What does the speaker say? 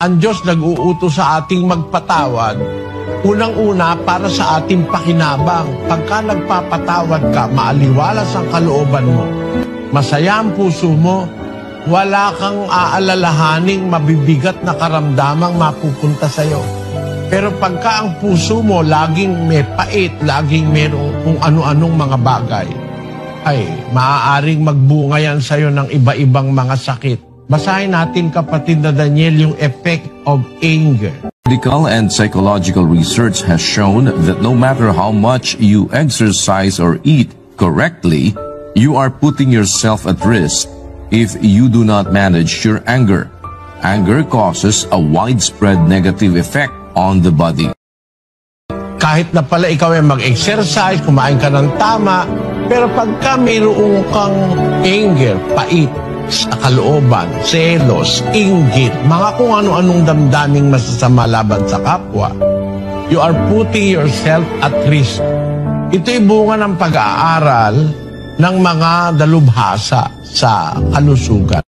Ang Diyos nag-uutos sa ating magpatawad, unang-una para sa ating pakinabang. Pagka nagpapatawad ka, maaliwalas ang kalooban mo, masaya ang puso mo, wala kang aalalahaning mabibigat na karamdamang mapupunta sa'yo. Pero pagka ang puso mo laging may pait, laging merong kung ano-anong mga bagay, ay maaaring magbunga yan sa'yo ng iba-ibang mga sakit. Basahin natin, kapatid na Daniel, yung effect of anger. Medical and psychological research has shown that no matter how much you exercise or eat correctly, you are putting yourself at risk if you do not manage your anger. Anger causes a widespread negative effect on the body. Kahit na pala ikaw ay mag-exercise, kumain ka ng tama, pero pagka mayroong kang anger, pait, sa kalooban, selos, inggit, mga kung ano-anong damdaming masasama laban sa kapwa, you are putting yourself at risk. Ito'y bunga ng pag-aaral ng mga dalubhasa sa kalusugan.